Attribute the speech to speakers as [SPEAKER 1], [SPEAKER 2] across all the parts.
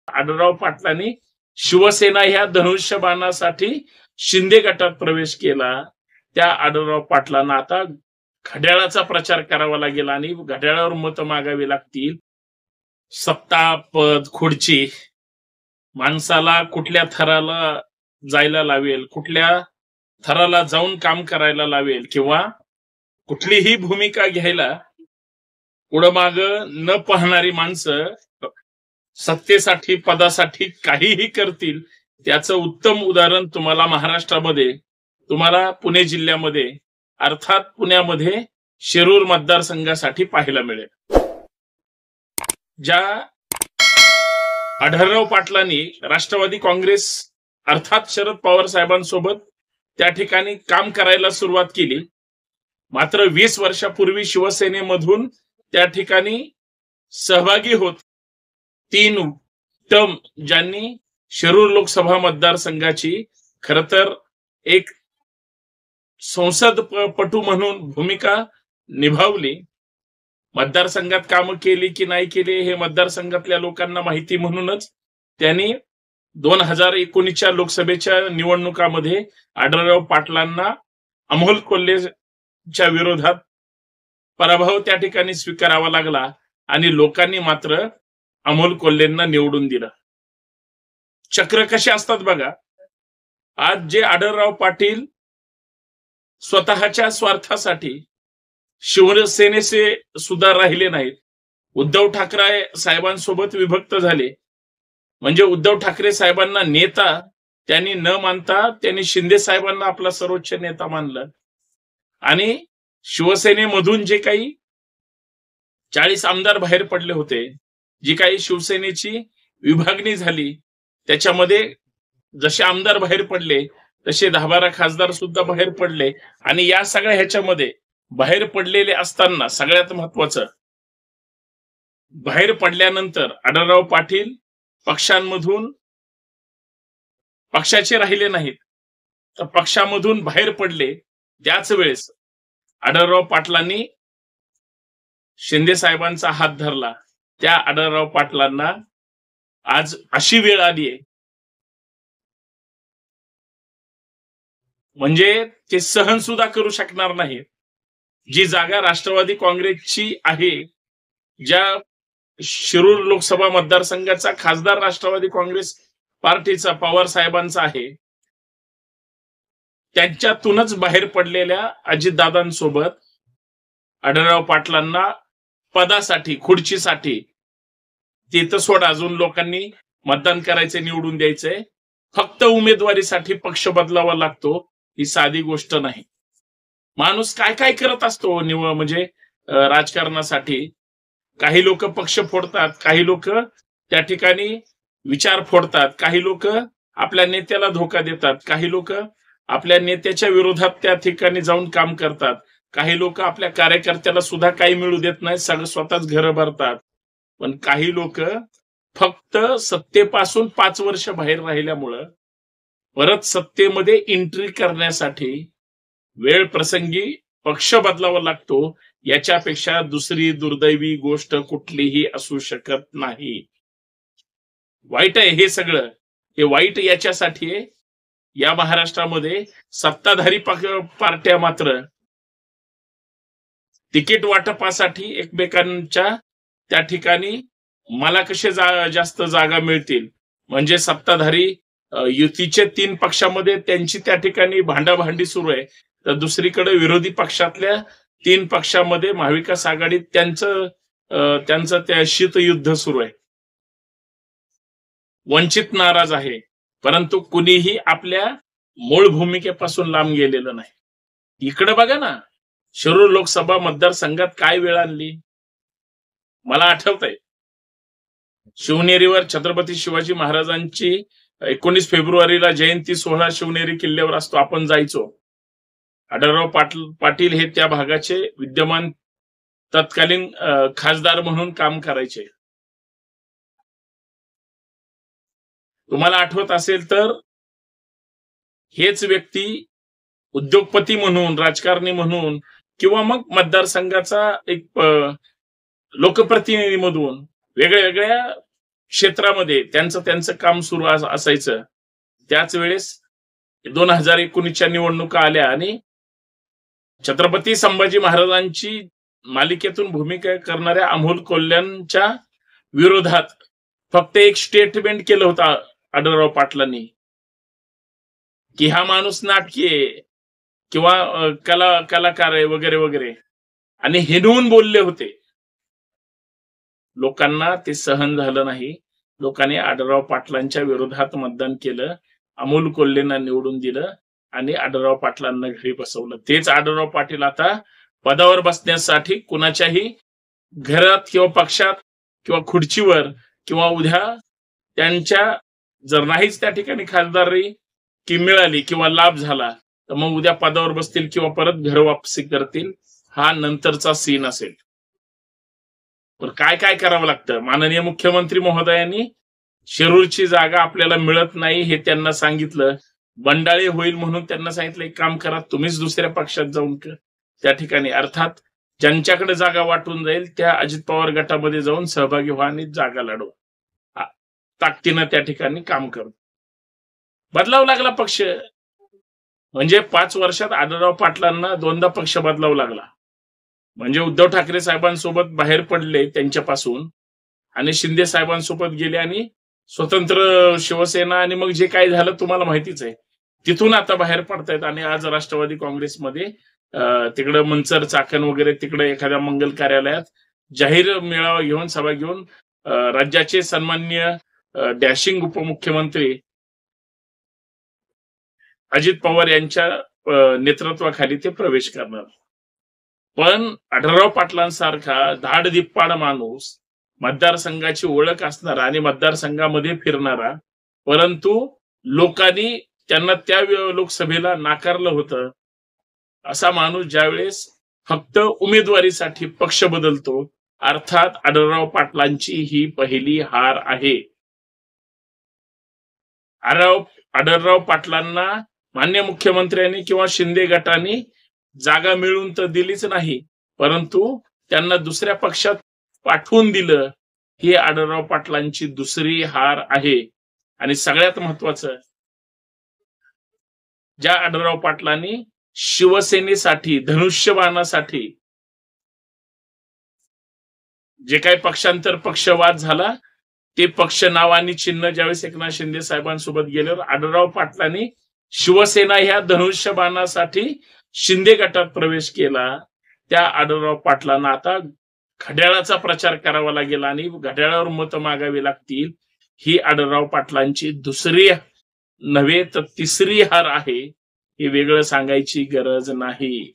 [SPEAKER 1] आढळराव पाटलांनी शिवसेना ह्या धनुष्यबाणासाठी शिंदे गटात प्रवेश केला. त्या आढळराव पाटलांना आता घड्याळाचा प्रचार करावा लागेल आणि घड्याळावर मत मागावी लागतील. सत्ता, पद, खुर्ची माणसाला कुठल्या थराला जायला लावेल, कुठल्या थराला जाऊन काम करायला लावेल किंवा कुठलीही भूमिका घ्यायला पुढं माग न पाहणारी माणसं सत्तेसाठी, पदासाठी काहीही करतील. त्याचं उत्तम उदाहरण तुम्हाला महाराष्ट्रामध्ये, तुम्हाला पुणे जिल्ह्यामध्ये, अर्थात पुण्यामध्ये शिरूर मतदारसंघासाठी पाहायला मिळेल. ज्या आढळराव पाटलांनी राष्ट्रवादी काँग्रेस अर्थात शरद पवार साहेबांसोबत त्या ठिकाणी काम करायला सुरुवात केली, मात्र 20 वर्षापूर्वी शिवसेनेमधून त्या ठिकाणी सहभागी होत 3 टर्म ज्यांनी शिरूर लोकसभा मतदारसंघाची खरं तर एक संसदपटू म्हणून भूमिका निभावली. मतदारसंघात कामं केली की नाही केली हे मतदारसंघातल्या लोकांना माहिती म्हणूनच त्यांनी 2019च्या लोकसभेच्या निवडणुकामध्ये आढळराव पाटलांना अमोल कोल्हेच्या विरोधात पराभव त्या ठिकाणी स्वीकारावा लागला आणि लोकांनी मात्र अमोल कोल्हेंना निवडून दिलं. चक्र कसे असतात बघा. आज जे आढळराव पाटील स्वतःच्या स्वार्थासाठी शिवसेनेचे सुद्धा राहिले नाहीत, उद्धव ठाकरे साहेबांसोबत विभक्त झाले, म्हणजे उद्धव ठाकरे साहेबांना नेता त्यांनी न मानता त्यांनी शिंदे साहेबांना आपला सर्वोच्च नेता मानलं आणि शिवसेनेमधून जे काही 40 आमदार बाहेर पडले होते, जी काही शिवसेनेची विभागणी झाली त्याच्यामध्ये जसे आमदार बाहेर पडले तसे 10-12 खासदार सुद्धा बाहेर पडले. आणि या सगळ्या ह्याच्यामध्ये बाहेर पडलेले असताना सगळ्यात महत्वाचं, बाहेर पडल्यानंतर आढळराव पाटील पक्षांमधून पक्षाचे राहिले नाहीत, तर पक्षामधून बाहेर पडले. त्याच वेळेस आढळराव पाटलांनी शिंदे साहेबांचा हात धरला. त्या आढळराव पाटलांना आज अशी वेळ आली आहे म्हणजे ते सहन सुद्धा करू शकणार नाहीत. जी जागा राष्ट्रवादी काँग्रेसची आहे, ज्या शिरूर लोकसभा मतदारसंघाचा खासदार राष्ट्रवादी काँग्रेस पार्टीचा पवार साहेबांचा आहे, त्यांच्यातूनच बाहेर पडलेल्या अजितदादांसोबत आढळराव पाटलांना पदासाठी, खुर्चीसाठी ते तर सोडा, अजून लोकांनी मतदान करायचे, निवडून द्यायचंय, फक्त उमेदवारीसाठी पक्ष बदलावा लागतो ही साधी गोष्ट नाही. माणूस काय काय करत असतो म्हणजे राजकारणासाठी. काही लोक पक्ष फोडतात, काही लोक त्या ठिकाणी विचार फोडतात, काही लोक आपल्या नेत्याला धोका देतात, काही लोक आपल्या नेत्याच्या विरोधात त्या ठिकाणी जाऊन काम करतात, काही लोक आपल्या कार्यकर्त्याला सुद्धा काही मिळू देत नाही, सगळं स्वतःच घरं भरतात. पण काही लोक फक्त सत्तेपासून 5 वर्ष बाहेर राहिल्यामुळं परत सत्तेमध्ये एंट्री करण्यासाठी वेळ प्रसंगी पक्ष बदलावा लागतो. याच्यापेक्षा दुसरी दुर्दैवी गोष्ट कुठलीही असू शकत नाही. वाईट आहे हे सगळं. हे वाईट याच्यासाठी आहे, या महाराष्ट्रामध्ये सत्ताधारी पार्ट्या मात्र तिकीट वाटपासाठी एकमेकांच्या त्या ठिकाणी मला कसे जास्त जागा मिळतील म्हणजे सत्ताधारी युतीचे 3 पक्षामध्ये त्यांची त्या ठिकाणी भांडाभांडी सुरू आहे, तर दुसरीकडे विरोधी पक्षातल्या 3 पक्षामध्ये महाविकास आघाडीत त्यांचं त्या शीतयुद्ध सुरू आहे. वंचित नाराज आहे, परंतु कुणीही आपल्या मूळ भूमिकेपासून लांब गेलेलं नाही. इकडे बघा ना, शिरूर लोकसभा मतदारसंघात काय वेळ आणली. मला आठवतंय शिवनेरीवर छत्रपती शिवाजी महाराजांची 19 फेब्रुवारीला जयंती सोहळा शिवनेरी किल्ल्यावर असतो, आपण जायचो. आढळराव पाटील हे त्या भागाचे विद्यमान तत्कालीन खासदार म्हणून काम करायचे. तुम्हाला आठवत असेल तर हेच व्यक्ती उद्योगपती म्हणून, राजकारणी म्हणून किंवा मग मतदारसंघाचा एक लोकप्रतिनिधी म्हणून वेगळ्या वेगळ्या क्षेत्रामध्ये त्यांचं काम सुरू असायचं, त्याच वेळेस 2019च्या निवडणुका आल्या आणि छत्रपती संभाजी महाराजांची मालिकेतून भूमिका करणाऱ्या अमोल कोल्ह्यांच्या विरोधात फक्त एक स्टेटमेंट केलं होतं आढळराव पाटलांनी, की हा माणूस नाटकी आहे किंवा कलाकार आहे वगैरे वगैरे, आणि हिनवून बोलले होते. लोकांना ते सहन झालं नाही. लोकांनी आढळराव पाटलांच्या विरोधात मतदान केलं, अमोल कोल्हेंना निवडून दिलं आणि आढळराव पाटलांना घरी बसवलं. तेच आढळराव पाटील आता पदावर बसण्यासाठी कुणाच्याही घरात किंवा पक्षात किंवा खुर्चीवर किंवा उद्या त्यांच्या जर नाहीच त्या ठिकाणी खासदारी की मिळाली किंवा लाभ झाला तर मग उद्या पदावर बसतील किंवा परत घर वापसी करतील. हा नंतरचा सीन असेल. पण काय काय करावं लागतं? माननीय मुख्यमंत्री महोदयांनी शिरूरची जागा आपल्याला मिळत नाही हे त्यांना सांगितलं. बंडाळे होईल म्हणून त्यांना सांगितलं एक काम करा, तुम्हीच दुसऱ्या पक्षात जाऊन त्या ठिकाणी, अर्थात ज्यांच्याकडे जागा वाटून जाईल त्या अजित पवार गटामध्ये जाऊन सहभागी व्हा आणि जागा लढवा. ताकदीनं त्या ठिकाणी काम करू. बदलावं लागला पक्ष. म्हणजे 5 वर्षात आढळराव पाटलांना 2दा पक्ष बदलावा लागला. म्हणजे उद्धव ठाकरे साहेबांसोबत बाहेर पडले त्यांच्यापासून आणि शिंदे साहेबांसोबत गेले आणि स्वतंत्र शिवसेना आणि मग जे काय झालं तुम्हाला माहितीच आहे. तिथून आता बाहेर पडतायत आणि आज राष्ट्रवादी काँग्रेसमध्ये तिकडे मंचर चाकण वगैरे तिकडे एखाद्या मंगल कार्यालयात जाहीर मेळावा घेऊन सभा घेऊन राज्याचे सन्माननीय डॅशिंग उपमुख्यमंत्री अजित पवार यांच्या नेतृत्वाखाली ते प्रवेश करणार. पण आढळराव पाटलांसारखा धाडदिप्पाड माणूस, मतदारसंघाची ओळख असणारा आणि मतदारसंघामध्ये फिरणारा, परंतु लोकांनी त्यांना त्या लोकसभेला नाकारलं होतं, असा माणूस ज्यावेळेस फक्त उमेदवारीसाठी पक्ष बदलतो, अर्थात आढळराव पाटलांची ही पहिली हार आहे. आढळराव पाटलांना माननीय मुख्यमंत्र्यांनी किंवा शिंदे गटाने जागा मिळून तर दिलीच नाही, परंतु त्यांना दुसऱ्या पक्षात पाठवून दिलं. ही आढळराव पाटलांची दुसरी हार आहे. आणि सगळ्यात महत्वाचं, ज्या आढळराव पाटलांनी शिवसेनेसाठी धनुष्यबाणासाठी जे काही पक्षांतर पक्षवाद झाला ते पक्ष नाव आणि चिन्ह ज्यावेळेस एकनाथ शिंदे साहेबांसोबत गेल्यावर आढळराव पाटलांनी शिवसेना ह्या धनुष्यबाणासाठी शिंदे गटात प्रवेश केला. त्या आढळराव पाटलांना आता घड्याळाचा प्रचार करावा लागेल आणि घड्याळावर मत मागावी लागतील. ही आढळराव पाटलांची दुसरी नव्हे तर तिसरी हार आहे. हे वेगळं सांगायची गरज नाही.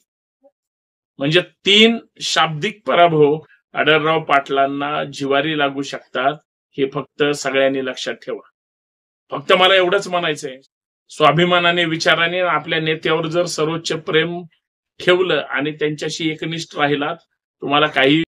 [SPEAKER 1] म्हणजे 3 शाब्दिक पराभव आढळराव पाटलांना जिवारी लागू शकतात. हे फक्त सगळ्यांनी लक्षात ठेवा. फक्त मला एवढंच म्हणायचंय, स्वाभिमानाने विचाराने आपल्या नेत्यावर जर सर्वोच्च प्रेम ठेवलं आणि त्यांच्याशी एकनिष्ठ राहिलात, तुम्हाला काही